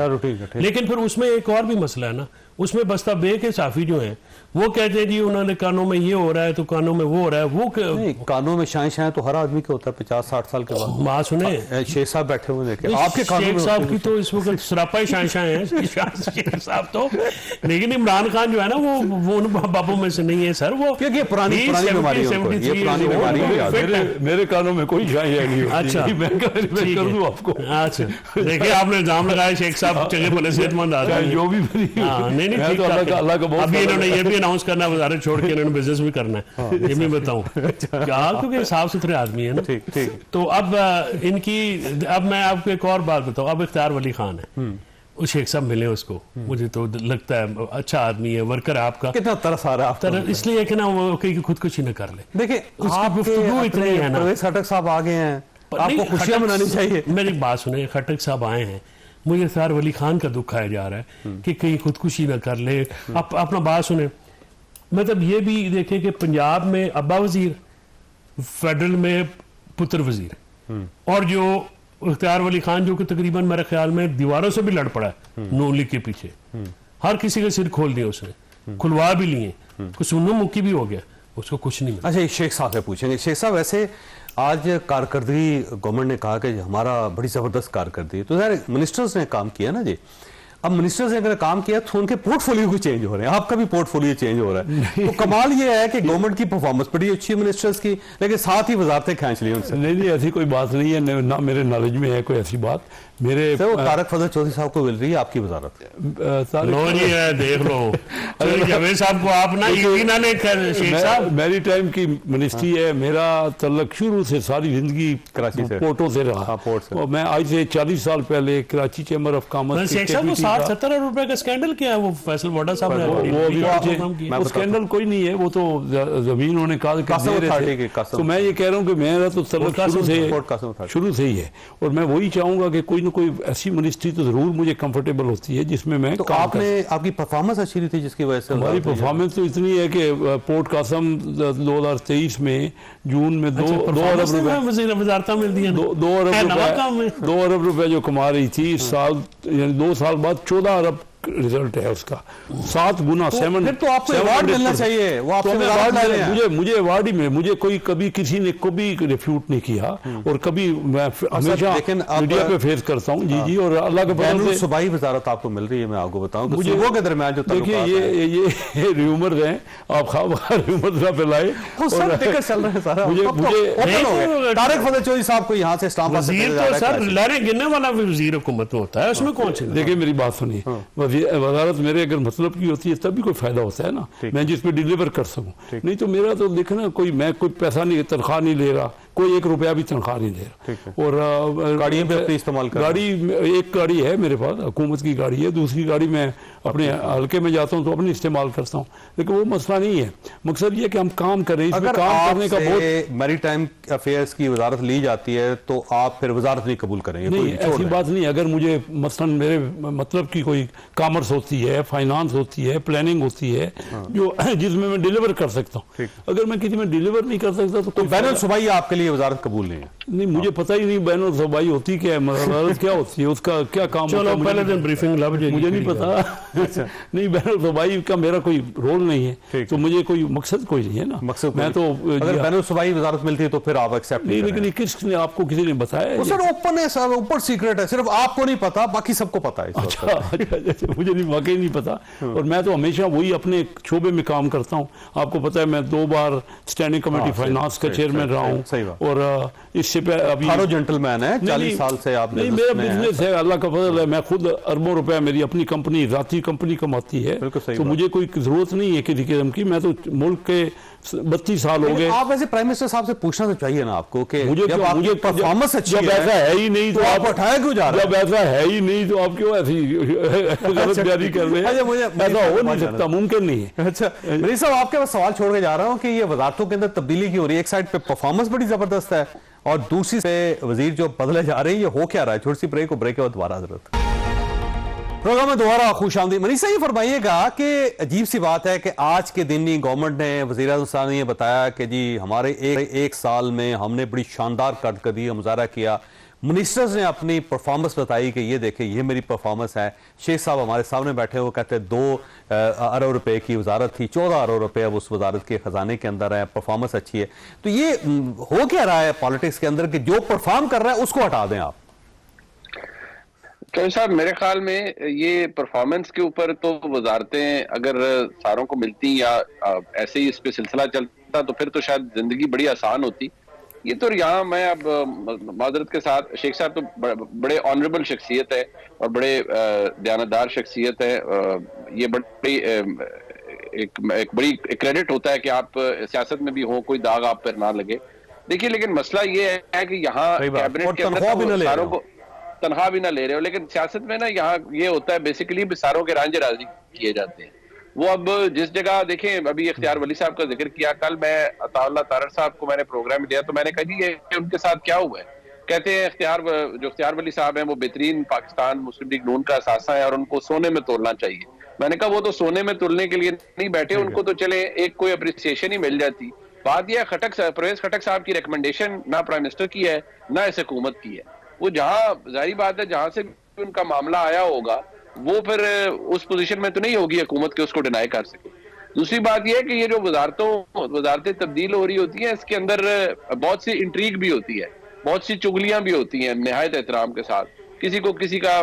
लेकिन फिर उसमें एक और भी मसला है ना, उसमें बस्ता बे के साफी जो हैं वो कहते हैं जी उन्होंने कानों में ये हो रहा है तो कानों में वो हो रहा है। वो कानों में शाएं तो हर आदमी के होता है 50-60 साल के बाद। बात सुने, शेख साहब बैठे हुए देखे आपके शेख साहब की तो इस वक्त सरापा ही शाएं हैं शेख साहब तो। लेकिन इमरान खान जो है ना, वो उन बाबों में से नहीं है सर। वो क्योंकि पुरानी बीमारी मेरे कानों में कोई शाएं नहीं होती। अच्छा, मैं कर दूं आपको। अच्छा, देखिए आपने इल्जाम लगाया शेख साहब चंगे भले सेहतमंद आदमी, जो भी नहीं, अभी इन्होंने ये भी अनाउंस करना है वजारत छोड़ के इन्होंने बिजनेस भी करना है, ये भी बताऊं क्या, क्योंकि साफ सुथरे आदमी है ना। ठीक। तो अब इनकी, अब मैं आपको एक और बात बताऊं। अब इख्तियार वली खान है, उस शेख साहब मिले उसको, मुझे तो लगता है अच्छा आदमी है, वर्कर है आपका। कितना तरस आ रहा है तरस इसलिए कि ना वो कहीं खुदकुशी न कर ले। देखिए उसकी गुफ्तगू इतनी है ना। खटक साहब आ गए हैं, आपको खुशियां मनानी चाहिए। मेरी बात सुने, खटक साहब आए हैं, मुझे इख्तियार वली खान का दुख खाया जा रहा है कि कहीं खुदकुशी न कर ले। अपना बात सुने, मतलब ये भी देखें कि पंजाब में अब्बा वजीर, फेडरल में पुत्र वजीर, और जो इख्तियार वली खान जो कि तकरीबन मेरे ख्याल में दीवारों से भी लड़ पड़ा है नून लीग के पीछे, हर किसी के सिर खोल दिए उसने, खुलवा भी लिए, कुछ सुनो मुक्की भी हो गया, उसको कुछ नहीं मिला। अच्छा, शेख साहब से पूछेंगे। शेख साहब, वैसे आज कारकर्दगी गवर्नमेंट ने कहा कि हमारा बड़ी जबरदस्त कारकर्दगी, तो यार मिनिस्टर्स ने काम किया ना जी। अब मिनिस्टर्स ने अगर काम किया तो उनके पोर्टफोलियो भी चेंज हो रहे हैं, आपका भी पोर्टफोलियो चेंज हो रहा है। तो कमाल ये है कि गवर्नमेंट की परफॉर्मेंस बड़ी अच्छी है मिनिस्टर्स की, लेकिन साथ ही वजारतें खींच ली उनसे। नहीं, ऐसी कोई बात नहीं है, ना मेरे नॉलेज में है कोई ऐसी बात। मेरे वो तारक फजल चौधरी साहब को मिल रही है आपकी वजारत। लो जी है, देख लो जावेद साहब को आप ना शेख साहब, मेरी टाइम की मिनिस्ट्री है, मेरा तल्लक शुरू से सारी जिंदगी कराची से, पोर्टों से रहा। और मैं आज से 40 साल पहले Karachi chamber of commerce, Sheikh साहब को 60-70 अरब रुपए का स्कैंडल किया है वो फैसल वाडा साहब ने। वो स्कैंडल कोई नहीं है, वो तो जमीन उन्होंने कहा। तो मैं ये कह रहा हूँ कि मेरा तो तल्लक शुरू से ही है, और मैं वही चाहूंगा कि कोई ना कोई ऐसी मिनिस्ट्री तो जरूर मुझे कंफर्टेबल होती है जिसमें मैं। तो आपने, आपकी परफॉर्मेंस अच्छी नहीं थी जिसकी वजह से? हमारी परफॉर्मेंस तो इतनी है कि पोर्ट कासम 2023 में जून में 2 अरब रुपए, 2 अरब रुपए जो कमा रही थी इस साल, यानी 2 साल बाद 14 अरब रिजल्ट है उसका, 7 गुना। फिर तो आपको अवार्ड मिलना चाहिए। वो आपसे मुझे अवार्ड ही मिले, मुझे कोई कभी किसी ने कभी रिफ्यूट नहीं किया, और कभी मैं हमेशा मीडिया पे फेस करता हूँ। जी, और अल्लाह के फजल से सूबाई वजारत आपको मिल रही है। मैं आपको बताऊं, मुझे के दरमियान जो देखिए ये र्यूमर्स हैं, आप र्यूमर्स ना फैलाए। चल रहे हैं सारा। मुझे तारक फजल चौधरी साहब को यहाँ से लहरें गिनने वाला वजीर हुकूमत में होता है, उसमें कौन सी? देखिए मेरी बात सुनिए, वजारत मेरे अगर मतलब की होती है तभी कोई फायदा होता है ना, मैं जिस पे डिलीवर कर सकूं। नहीं तो मेरा तो देखना, मैं कोई पैसा नहीं, तनख्वाह नहीं ले रहा, कोई 1 रुपया भी तनख्वाह नहीं ले रहा। और गाड़ियां भी अपनी इस्तेमाल कर, गाड़ी एक गाड़ी है मेरे पास, हुकूमत की गाड़ी है, दूसरी गाड़ी मैं अपने हल्के में जाता हूँ तो अपनी इस्तेमाल करता हूँ, लेकिन वो मसला नहीं है। मकसद ये कि हम काम करें, इसमें काम करने का बहुत। मैरीटाइम अफेयर्स की वजारत ली जाती है तो आप फिर वजारत नहीं कबूल करेंगे? नहीं, ऐसी बात नहीं। अगर मुझे मसलन मेरे मतलब की कोई कॉमर्स होती है, फाइनेंस होती है, प्लानिंग होती है, जो जिसमें मैं डिलीवर कर सकता हूँ, अगर मैं किसी में डिलीवर नहीं कर सकता तो बैनुल सूबाई आपके लिए लिए वजारत कबूल नहीं है? नहीं, मुझे पता ही नहीं बैनुल ज़ुबाई होती क्या है, वजारत क्या होती है, उसका क्या काम होता चलो है, पहले दिन ब्रीफिंग लब जाएगी, मुझे नहीं पता। नहीं, बैनुल ज़ुबाई का मेरा कोई रोल नहीं है, तो मुझे कोई मकसद कोई नहीं है ना। मकसद मैं तो अगर बैनुल ज़ुबाई वजारत मिलती है तो फिर आप एक्सेप्ट नहीं, लेकिन किसने आपको किसी ने बताया? सर ओपन है सर, ऊपर सीक्रेट है, सिर्फ आपको नहीं पता, बाकी सबको पता है। अच्छा, मुझे नहीं, वाकई नहीं पता। और मैं तो हमेशा वही अपने शोबे में काम करता हूँ। आपको पता है मैं 2 बार स्टैंडिंग कमेटी फाइनेंस का चेयरमैन रहा हूँ, और इससे अभी जेंटलमैन है, 40 साल से आप नहीं, मेरा बिजनेस है, अल्लाह का फजल है, मैं खुद अरबों रुपया मेरी अपनी कंपनी, जाती कंपनी कमाती है, तो मुझे कोई जरूरत नहीं है किसी किस्म की। मैं तो मुल्क के 32 साल हो गए। आप वैसे प्राइम मिनिस्टर साहब से पूछना तो चाहिए ना आपको कि मुझे परफॉर्मेंस अच्छी है, जब ऐसा है ही नहीं तो आप उठाया क्यों जा रहे हैं? जब ऐसा है ही नहीं तो आप क्यों ऐसी गलत बयानी कर रहे हैं? ऐसा हो नहीं सकता, मुमकिन नहीं है। अच्छा मनीष साहब, आपके पास सवाल छोड़ के जा रहा हूँ कि ये वजारतों के अंदर तब्दीली की हो रही है, एक साइड पे परफॉर्मेंस बड़ी जबरदस्त है और दूसरी से वजीर जो बदले जा रहे हैं, ये हो क्या रहा है? छोटी सी ब्रेक, ब्रेक के बाद दोबारा जरूरत प्रोग्राम में दोबारा खुशामदीद। मनीष साहब, ये फरमाइएगा कि अजीब सी बात है कि आज के दिन ही गवर्नमेंट ने, वज़ीर आज़म साहब ने ये बताया कि जी हमारे एक साल में हमने बड़ी शानदार कारकर्दगी का मुजाहरा किया। मिनिस्टर्स ने अपनी परफॉर्मेंस बताई कि ये देखें, ये मेरी परफॉर्मेंस है। शेख साहब हमारे सामने बैठे हुए कहते हैं 2 अरब रुपए की वजारत थी, 14 अरब रुपए अब उस वजारत के खजाने के अंदर है, परफॉर्मेंस अच्छी है। तो ये हो क्या रहा है पॉलिटिक्स के अंदर कि जो परफॉर्म कर रहा है उसको हटा दें आप? तो साहब मेरे ख्याल में ये परफॉर्मेंस के ऊपर तो वजारतें अगर सारों को मिलती या ऐसे ही इस पे सिलसिला चलता तो फिर तो शायद जिंदगी बड़ी आसान होती। ये तो यहाँ मैं अब माजरत के साथ, शेख साहब तो बड़े ऑनरेबल शख्सियत है और बड़े दयानतदार शख्सियत है। ये बड़ी एक बड़ी क्रेडिट होता है कि आप सियासत में भी हो, कोई दाग आप पर ना लगे। देखिए, लेकिन मसला ये है कि यहाँ कैबिनेट के अंदर सारों को तनख्वाह भी ना ले रहे हो, लेकिन सियासत में ना यहाँ ये होता है बेसिकली सारों के रांझे राजी किए जाते हैं। वो अब जिस जगह देखें, अभी इख्तियार वली साहब का जिक्र किया, कल मैं अताउल्लाह तारड़ साहब को मैंने प्रोग्राम में दिया तो मैंने कहा जी ये उनके साथ क्या हुआ है। कहते हैं इख्तियार वली साहब हैं वो बेहतरीन पाकिस्तान मुस्लिम लीग नून का असासा है और उनको सोने में तोलना चाहिए। मैंने कहा वो तो सोने में तोलने के लिए नहीं बैठे, उनको तो चले एक कोई अप्रिसिएशन ही मिल जाती। बात यह परवेज खटक साहब की रिकमेंडेशन ना प्राइम मिनिस्टर की है ना इस हुकूमत की है। वो जहां जाहिर बात है जहां से भी उनका मामला आया होगा वो फिर उस पोजीशन में तो नहीं होगी हुकूमत के उसको डिनाई कर सके। दूसरी बात यह है कि ये जो वजारतें तब्दील हो रही होती हैं, इसके अंदर बहुत सी इंट्रीग भी होती है, बहुत सी चुगलियां भी होती हैं निहायत एहतराम के साथ। किसी को किसी का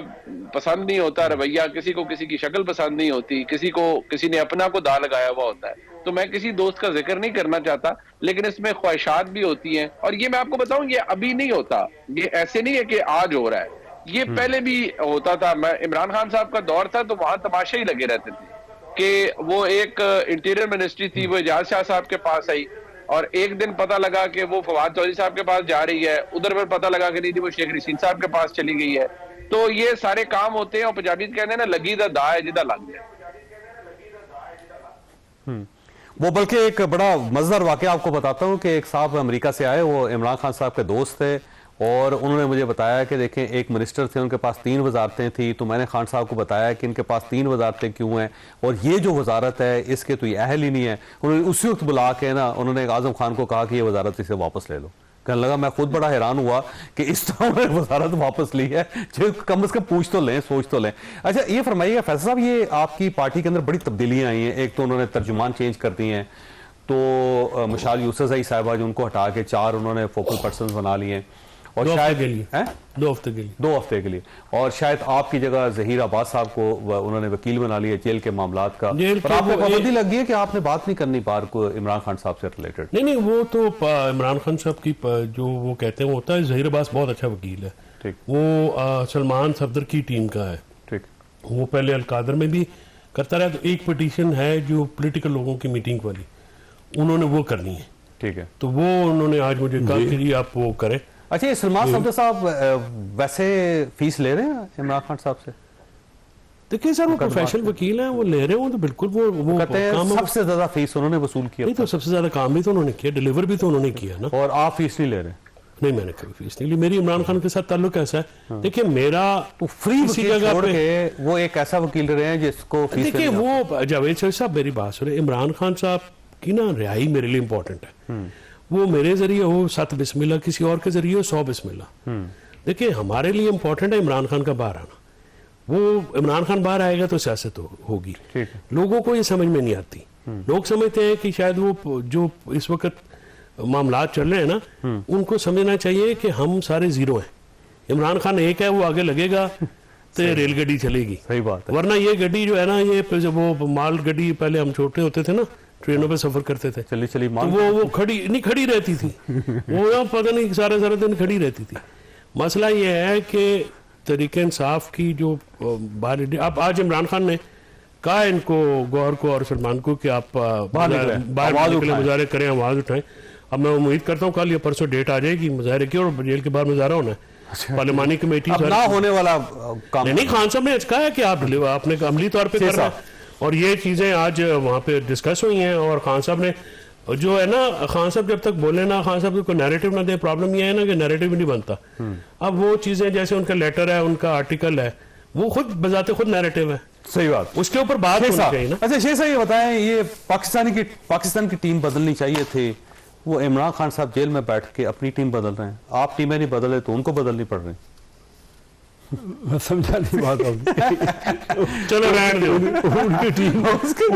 पसंद नहीं होता रवैया, किसी को किसी की शक्ल पसंद नहीं होती, किसी ने अपना को दा लगाया हुआ होता है। तो मैं किसी दोस्त का जिक्र नहीं करना चाहता, लेकिन इसमें ख्वाहिशात भी होती हैं। और ये मैं आपको बताऊं, ये अभी नहीं होता, ये ऐसे नहीं है कि आज हो रहा है, ये पहले भी होता था। मैं इमरान खान साहब का दौर था तो वहां तमाशे ही लगे रहते थे कि वो एक इंटीरियर मिनिस्ट्री थी, वो एजाज शाह साहब के पास आई और एक दिन पता लगा कि वो फवाद चौधरी साहब के पास जा रही है, उधर पर पता लगा कि नहीं वो शेख रशीद साहब के पास चली गई है। तो ये सारे काम होते हैं और पंजाबी कहते हैं ना, लगी दा दा है जिदा लग जाए। वो बल्कि एक बड़ा मजेदार वाकया आपको बताता हूं कि एक साहब अमेरिका से आए, वो इमरान खान साहब के दोस्त थे और उन्होंने मुझे बताया कि देखें एक मिनिस्टर थे, उनके पास 3 वजारतें थी। तो मैंने खान साहब को बताया कि इनके पास 3 वजारतें क्यों हैं और ये जो वजारत है इसके तो ये अहल ही नहीं है। उन्होंने उसी वक्त बुला के ना उन्होंने आजम खान को कहा कि ये वजारत इसे वापस ले लो। कहने लगा मैं खुद बड़ा हैरान हुआ कि इस तरह उन्होंने वजारत वापस ली है, जो कम से कम पूछ तो लें, सोच तो लें। अच्छा ये फरमाइएगा फैसल साहब, ये आपकी पार्टी के अंदर बड़ी तब्दीलियां आई हैं। एक तो उन्होंने तर्जुमान चेंज कर दी हैं, तो मशाल यूसुफज़ई साहिबा जो उनको हटा के 4 उन्होंने फोकल पर्सन बना लिए और शायद 2 हफ्ते के लिए और शायद आपकी जगह जहीर अब्बास साहब को उन्होंने वकील बना लिया जेल के मामलात का। पर आपको पाबंदी लग गई है कि आपने बात नहीं करनी बार को इमरान खान साहब से रिलेटेड। नहीं, वो तो इमरान खान साहब की जो वो कहते हैं होता है, जहीर अब्बास बहुत अच्छा वकील है। ठीक, वो सलमान सफदर की टीम का है। ठीक, वो पहले अलकादर में भी करता रहा। तो एक पिटीशन है जो पोलिटिकल लोगों की मीटिंग वाली, उन्होंने वो करनी है। ठीक है, तो वो उन्होंने आज मुझे कहा कि जी आप वो करें। अच्छा ये सलमान सफदर साहब वैसे फीस ले रहे हैं इमरान खान साहब से? देखिए सर, वो प्रोफेशनल वकील हैं, वो ले रहे हो तो बिल्कुल वो कहते हैं सबसे ज्यादा फीस उन्होंने वसूल किया। नहीं तो सबसे ज्यादा काम भी तो उन्होंने किया, डिलीवर भी तो उन्होंने किया ना। और आप फीस नहीं ले रहे? नहीं, मैंने कभी फीस नहीं ली। मेरी इमरान खान के साथ ताल्लुक ऐसा है। हाँ। देखिए मेरा तो फ्री किसी जगह पे वो एक ऐसा वकील रहे हैं जिसको फीस। देखिए वो जावेद साहब मेरी बात सुने, इमरान खान साहब की ना रिहाई मेरे लिए इंपॉर्टेंट है। वो मेरे जरिए हो 7 बिस्मिल्लाह, किसी और के जरिए हो 100 बिस्मिल्लाह। देखिए हमारे लिए इम्पोर्टेंट है इमरान खान का बाहर आना। वो इमरान खान बाहर आएगा तो सियासत होगी। लोगों को ये समझ में नहीं आती। लोग समझते हैं कि शायद वो जो इस वक्त मामलात चल रहे हैं ना, उनको समझना चाहिए कि हम सारे जीरो हैं, इमरान खान एक है, वो आगे लगेगा तो रेलगाड़ी चलेगी। सही बात है। वरना ये गाड़ी जो है ना, ये जब वो माल गाड़ी पहले हम छोटे होते थे ना, ट्रेनों पे सफर करते थे, चली चली तो वो खड़ी रहती थी। वो ना पता नहीं सारे दिन खड़ी रहती थी। मसला ये है कि तरीके इंसाफ की जो बाहर, अब आज इमरान खान ने कहा इनको, गौहर को और सलमान को, कि आप बाहर निकले, मुजाहरे करें, आवाज उठाएं। अब मैं उम्मीद करता हूँ कल या परसों डेट आ जाएगी मुजाहरे की, और जेल के बाहर मुजाहरा होना है। पार्लिमानी कमेटी ना होने वाला काम नहीं, खान साहब ने कहा है कि आपने अमली तौर पे करना है, और ये चीजें आज वहाँ पे डिस्कस हुई हैं। और खान साहब ने जो है ना, खान साहब जब तक बोले ना, खान साहब को नैरेटिव ना दे, प्रॉब्लम ये है ना कि नैरेटिव नहीं बनता। अब वो चीजें जैसे उनका लेटर है, उनका आर्टिकल है, वो खुद बजाते खुद नैरेटिव है। सही बात, उसके ऊपर बात होनी चाहिए ना। अच्छा शेख साहब ये बताएं, ये पाकिस्तान की टीम बदलनी चाहिए थी, वो इमरान खान साहब जेल में बैठ के अपनी टीम बदल रहे हैं, आप टीमें नहीं बदले तो उनको बदलनी पड़ रही। मैं समझा नहीं बात आपकी। चलो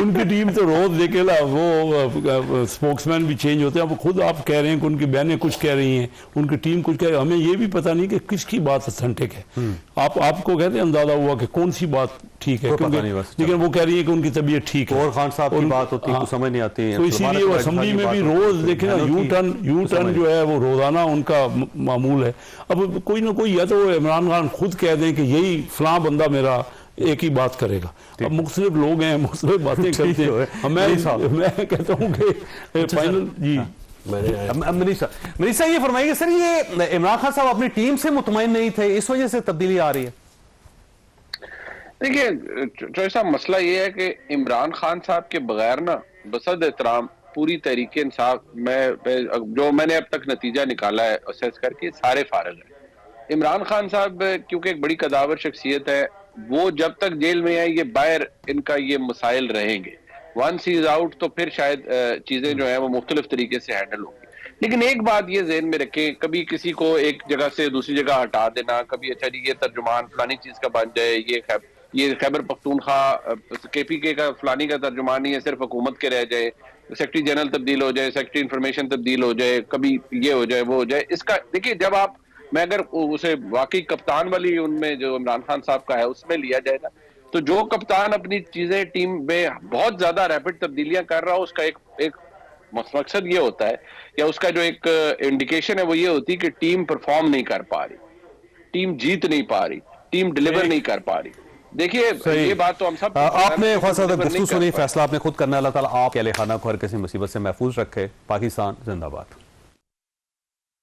उनकी टीम तो रोज देखे ला, वो स्पोक्समैन भी चेंज होते हैं। अब खुद आप कह रहे हैं कि उनकी बहनें कुछ कह रही हैं, उनकी टीम कुछ कह रही है, हमें ये भी पता नहीं कि किसकी बात ऑथेंटिक है। आपको कहते हैं अंदाजा हुआ कि कौन सी बात ठीक है, लेकिन वो कह रही है कि उनकी तबीयत ठीक है, और खान साहब की बात होती है तो समझ नहीं आती है। तो इसीलिए वो असेंबली में भी रोज देखे ना, यू टर्न जो है वो रोजाना उनका मामूल है। अब कोई ना कोई है तो इमरान खान खुद कह दें कि यही फलां बंदा मेरा एक ही बात करेगा। अब मुख्तलिफ लोग हैं, मुख्तलिफ बातें करते हैं। मैं कहता हूँ कि फाइनल जी मनीषा ये फरमाइए सर, ये इमरान खान साहब अपनी टीम से मुतमईन नहीं थे, इस वजह से तब्दीली आ रही है। देखिए चौधरी साहब, मसला ये है कि इमरान खान साहब के बगैर ना, बसद एहतराम पूरी तहरीक इंसाफ में जो मैंने अब तक नतीजा निकाला है असेस करके, सारे फारिग है। इमरान खान साहब क्योंकि एक बड़ी कदावर शख्सियत है, वो जब तक जेल में है, ये बाहर इनका ये मसाइल रहेंगे। वंस इज आउट तो फिर शायद चीजें जो है वो मुख्तलिफ तरीके से हैंडल होंगी। लेकिन एक बात ये जहन में रखें, कभी किसी को एक जगह से दूसरी जगह हटा देना, कभी अच्छा जी ये तर्जुमान फलानी चीज का बन जाए, ये खैबर पख्तूनख्वा KPK का फलानी का तर्जुमान नहीं है, सिर्फ हुकूमत के रह जाए, सेक्रेटरी जनरल तब्दील हो जाए, सेक्रेटरी इंफॉर्मेशन तब्दील हो जाए, कभी ये हो जाए वो हो जाए। इसका देखिए, जब आप मैं अगर उसे वाकई कप्तान वाली उनमें जो इमरान खान साहब का है उसमें लिया जाए ना, तो जो कप्तान अपनी चीजें टीम में बहुत ज्यादा रैपिड तब्दीलियां कर रहा हो, उसका एक मकसद ये होता है, या उसका जो एक इंडिकेशन है वो ये होती है कि टीम परफॉर्म नहीं कर पा रही, टीम जीत नहीं पा रही, टीम डिलीवर नहीं कर पा रही। देखिए ये बात तो हम सब आपने गुफ्तगू सुनी, फैसला आपने खुद करना है। अल्लाह ताला आप अहले खाना को हर किसी मुसीबत से महफूज रखे। पाकिस्तान जिंदाबाद।